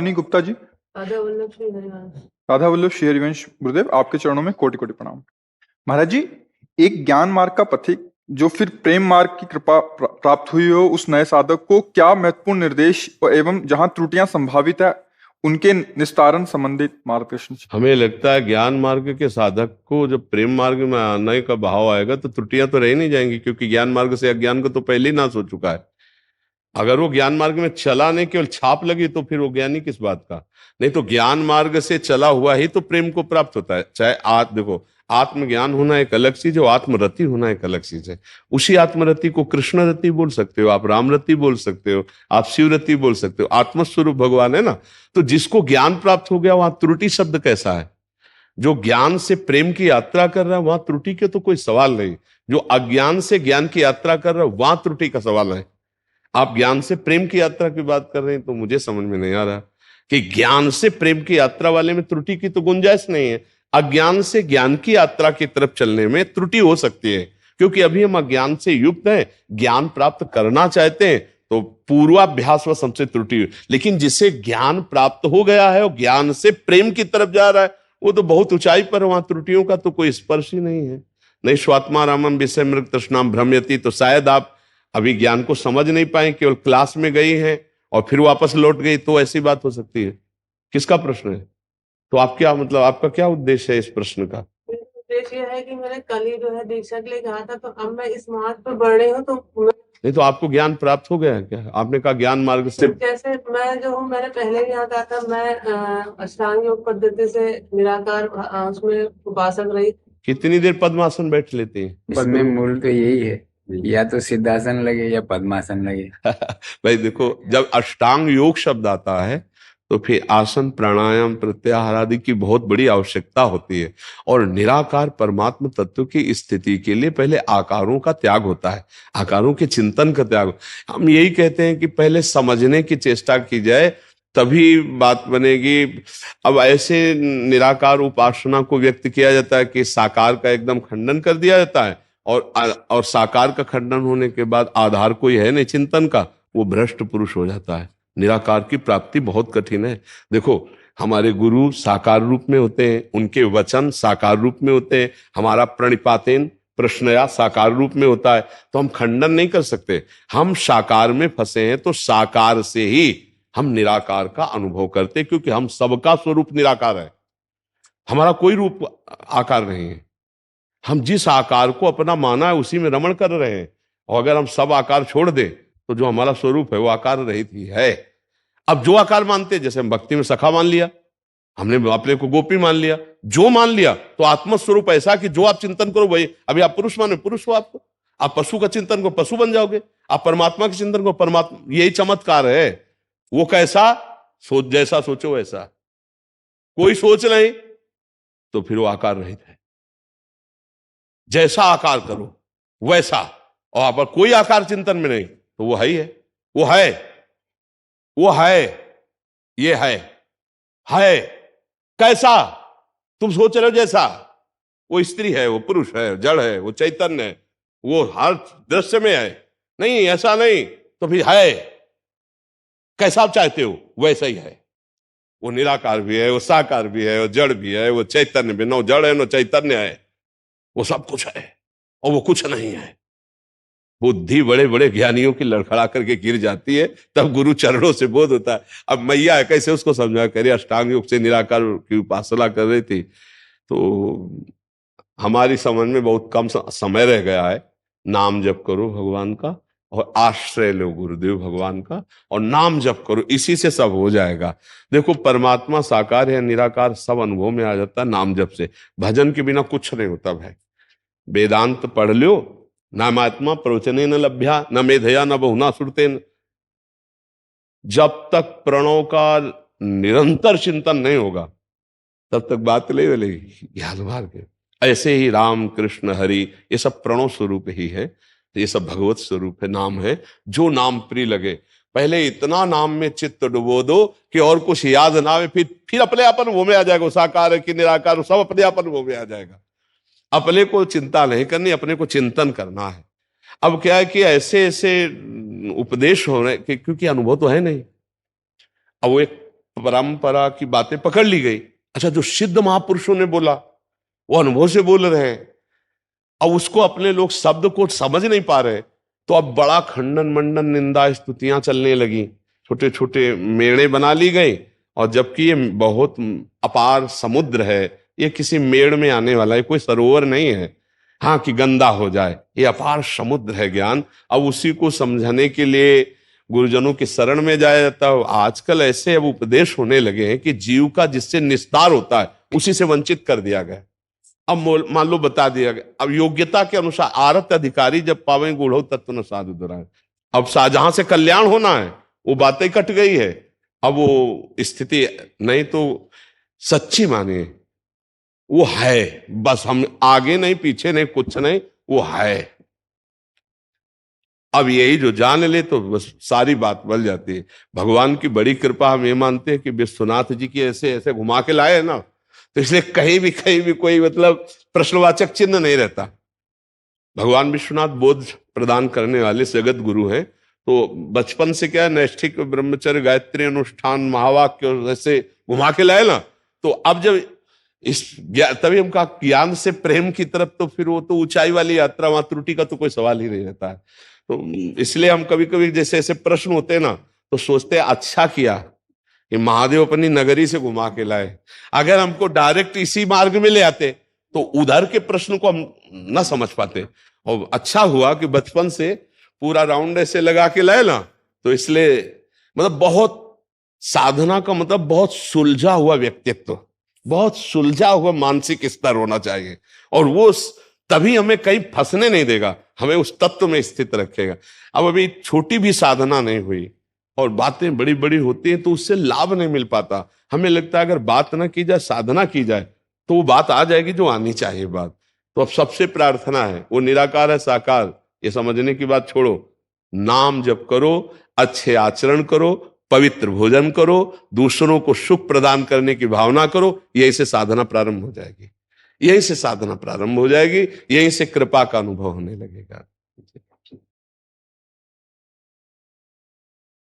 अवनी गुप्ता जी। राधा वल्लभ श्री हरिवंश। राधा वल्लभ श्री हरिवंश गुरुदेव, आपके चरणों में कोटि कोटि प्रणाम। महाराज जी, एक ज्ञान मार्ग का पथिक जो फिर प्रेम मार्ग की कृपा प्राप्त हुई हो, उस नए साधक को क्या महत्वपूर्ण निर्देश एवं जहां त्रुटियां संभावित है उनके निस्तारण संबंधित मार्गदर्शन? हमें लगता है ज्ञान मार्ग के साधक को जब प्रेम मार्ग में आने का भाव आएगा तो त्रुटियां तो रह नहीं जाएंगी, क्योंकि ज्ञान मार्ग से अज्ञान को तो पहले ही नाश हो चुका है। अगर वो ज्ञान मार्ग में चला नहीं, केवल छाप लगी, तो फिर वो ज्ञानी किस बात का। नहीं तो ज्ञान मार्ग से चला हुआ ही तो प्रेम को प्राप्त होता है। चाहे देखो, आत्मज्ञान होना एक अलग चीज है, आत्मरति होना एक अलग चीज है। उसी आत्मरति को कृष्ण रति बोल सकते हो, आप राम रति बोल सकते हो, आप शिव रति बोल सकते हो। आत्मस्वरूप भगवान है ना। तो जिसको ज्ञान प्राप्त हो गया, वहां त्रुटि शब्द कैसा है? जो ज्ञान से प्रेम की यात्रा कर रहा है वहां त्रुटि के तो कोई सवाल नहीं। जो अज्ञान से ज्ञान की यात्रा कर रहा है वहां त्रुटि का सवाल है। आप ज्ञान से प्रेम की यात्रा की बात कर रहे हैं तो मुझे समझ में नहीं आ रहा कि ज्ञान से प्रेम की यात्रा वाले में त्रुटि की तो गुंजाइश नहीं है। अज्ञान से ज्ञान की यात्रा की तरफ चलने में त्रुटि हो सकती है, क्योंकि अभी हम अज्ञान से युक्त हैं, ज्ञान प्राप्त करना चाहते हैं, तो पूर्वाभ्यास व हमसे त्रुटि हुई। लेकिन जिसे ज्ञान प्राप्त हो गया है और ज्ञान से प्रेम की तरफ जा रहा है, वो तो बहुत ऊंचाई पर, वहां त्रुटियों का तो कोई स्पर्श ही नहीं है। नहीं स्वात्मा रामम विषय मृग तृष्णाम भ्रम्यति। तो शायद आप अभी ज्ञान को समझ नहीं पाए, केवल क्लास में गई हैं और फिर वापस लौट गई, तो ऐसी बात हो सकती है। किसका प्रश्न है? तो आप क्या मतलब, आपका क्या उद्देश्य है इस प्रश्न का? उद्देश्य यह है कि मैंने कल ही जो है दीक्षा के लिए कहा था, तो अब मैं इस मार्ग पर बढ़ रही हूँ। तो नहीं तो आपको ज्ञान प्राप्त हो गया है क्या? आपने कहा ज्ञान मार्ग से। जैसे मैं जो हूँ, मैंने पहले भी यहाँ कहा था, मैं अष्टांग योग पद्धति से निराकार उसमें उपासक रही। कितनी देर पद्मासन बैठ लेते हैं? इसमें मूल तो यही है, या तो सिद्धासन लगे या पद्मासन लगे। भाई देखो, जब अष्टांग योग शब्द आता है तो फिर आसन प्राणायाम प्रत्याहार आदि की बहुत बड़ी आवश्यकता होती है। और निराकार परमात्मा तत्व की स्थिति के लिए पहले आकारों का त्याग होता है, आकारों के चिंतन का त्याग। हम यही कहते हैं कि पहले समझने की चेष्टा की जाए, तभी बात बनेगी। अब ऐसे निराकार उपासना को व्यक्त किया जाता है कि साकार का एकदम खंडन कर दिया जाता है, और साकार का खंडन होने के बाद आधार कोई है नहीं चिंतन का, वो भ्रष्ट पुरुष हो जाता है। निराकार की प्राप्ति बहुत कठिन है। देखो, हमारे गुरु साकार रूप में होते हैं, उनके वचन साकार रूप में होते हैं, हमारा प्रणिपातेन प्रश्नया साकार रूप में होता है, तो हम खंडन नहीं कर सकते। हम साकार में फंसे हैं तो साकार से ही हम निराकार का अनुभव करते, क्योंकि हम सबका स्वरूप निराकार है, हमारा कोई रूप आकार नहीं है। हम जिस आकार को अपना माना है उसी में रमण कर रहे हैं, और अगर हम सब आकार छोड़ दें तो जो हमारा स्वरूप है वो आकार रहित ही है। अब जो आकार मानते, जैसे हम भक्ति में सखा मान लिया, हमने अपने को गोपी मान लिया, जो मान लिया, तो आत्मस्वरूप ऐसा कि जो आप चिंतन करो वही। अभी आप पुरुष माने पुरुष हो, आपको आप पशु का चिंतन को पशु बन जाओगे, आप परमात्मा के चिंतन को परमात्मा। यही चमत्कार है। वो कैसा? सोच, जैसा सोचो वैसा। कोई सोच नहीं तो फिर वो आकार रहित है। जैसा आकार करो वैसा, और आप कोई आकार चिंतन में नहीं, तो वो है ही है। वो है, वो है, ये है कैसा? तुम सोच रहे हो जैसा। वो स्त्री है, वो पुरुष है, जड़ है, वो चैतन्य है, वो हर दृश्य में है। नहीं, ऐसा नहीं, तो फिर है कैसा आप चाहते हो वैसा ही है। वो निराकार भी है, वो साकार भी है, वो जड़ भी है, वो चैतन्य भी। न जड़ है न चैतन्य है, वो सब कुछ है और वो कुछ नहीं है। बुद्धि बड़े बड़े ज्ञानियों की लड़खड़ा करके गिर जाती है, तब गुरु चरणों से बोध होता है। अब मैया कैसे उसको समझा करे, अष्टांग योग से निराकार की उपासना कर रही थी, तो हमारी समझ में बहुत कम समय रह गया है। नाम जप करो भगवान का, और आश्रय लो गुरुदेव भगवान का, और नाम जप करो, इसी से सब हो जाएगा। देखो, परमात्मा साकार है निराकार सब अनुभव में आ जाता है नाम जप से। भजन के बिना कुछ नहीं होता भाई। वेदांत पढ़ लो, नामात्मा प्रवचने न लभ्या, न मेधया न बहुना श्रुतेन। जब तक प्रणव का निरंतर चिंतन नहीं होगा तब तक बात नहीं मिलेगी ज्ञान मार्ग। ऐसे ही राम कृष्ण हरि ये सब प्रणव स्वरूप ही है, ये सब भगवत स्वरूप है, नाम है। जो नाम प्रिय लगे, पहले इतना नाम में चित्त डुबो दो कि और कुछ याद ना आवे, फिर अपने अपन वो में आ जाएगा। साकार है कि निराकार, सब अपने अपन वो में आ जाएगा। अपने को चिंता नहीं करनी, अपने को चिंतन करना है। अब क्या है कि ऐसे ऐसे उपदेश हो रहे, क्योंकि अनुभव तो है नहीं। अब वो एक परंपरा की बातें पकड़ ली गई। अच्छा, जो सिद्ध महापुरुषों ने बोला वो अनुभव से बोल रहे हैं, अब उसको अपने लोग शब्द को समझ नहीं पा रहे, तो अब बड़ा खंडन मंडन निंदा स्तुतियां चलने लगी, छोटे छोटे मेड़े बना ली गई। और जबकि ये बहुत अपार समुद्र है, ये किसी मेड़ में आने वाला है, कोई सरोवर नहीं है हाँ कि गंदा हो जाए, ये अपार समुद्र है ज्ञान। अब उसी को समझने के लिए गुरुजनों की शरण में जाया जाता है। आजकल ऐसे अब उपदेश होने लगे हैं कि जीव का जिससे निस्तार होता है उसी से वंचित कर दिया गया। अब मान लो बता दिया गया, अब योग्यता के अनुसार आरत अधिकारी जब पावे गूढ़ो तत्व न साधु दुराए। अब जहां से कल्याण होना है वो बातें कट गई है, अब वो स्थिति नहीं तो सच्ची मानिए वो है, बस हम आगे नहीं पीछे नहीं कुछ नहीं, वो है। अब यही जो जान ले तो बस सारी बात बल जाती है। भगवान की बड़ी कृपा हम ये मानते हैं कि विश्वनाथ जी की ऐसे ऐसे घुमा के लाए ना, तो इसलिए कहीं भी कोई मतलब प्रश्नवाचक चिन्ह नहीं रहता। भगवान विश्वनाथ बोध प्रदान करने वाले जगत गुरु हैं, तो बचपन से क्या नैष्ठिक ब्रह्मचर्य गायत्री अनुष्ठान महावाक्य जैसे घुमा के लाए ना, तो अब जब तभी हम कहा ज्ञान से प्रेम की तरफ, तो फिर वो तो ऊंचाई वाली यात्रा, वहां त्रुटि का तो कोई सवाल ही नहीं रहता है। तो इसलिए हम कभी कभी जैसे ऐसे प्रश्न होते हैं ना, तो सोचते हैं अच्छा किया कि महादेव अपनी नगरी से घुमा के लाए। अगर हमको डायरेक्ट इसी मार्ग में ले आते तो उधर के प्रश्न को हम न समझ पाते। और अच्छा हुआ कि बचपन से पूरा राउंड ऐसे लगा के लाए ना, तो इसलिए मतलब बहुत साधना का मतलब बहुत सुलझा हुआ व्यक्तित्व, बहुत सुलझा हुआ मानसिक स्तर होना चाहिए, और वो तभी हमें कहीं फंसने नहीं देगा, हमें उस तत्व में स्थित रखेगा। अब अभी छोटी भी साधना नहीं हुई और बातें बड़ी बड़ी होती हैं तो उससे लाभ नहीं मिल पाता। हमें लगता है अगर बात ना की जाए, साधना की जाए, तो वो बात आ जाएगी जो आनी चाहिए बात। तो अब सबसे प्रार्थना है, वो निराकार है साकार, ये समझने की बात छोड़ो, नाम जप करो, अच्छे आचरण करो, पवित्र भोजन करो, दूसरों को सुख प्रदान करने की भावना करो, यही से साधना प्रारंभ हो जाएगी, यहीं से साधना प्रारंभ हो जाएगी, यहीं से कृपा का अनुभव होने लगेगा।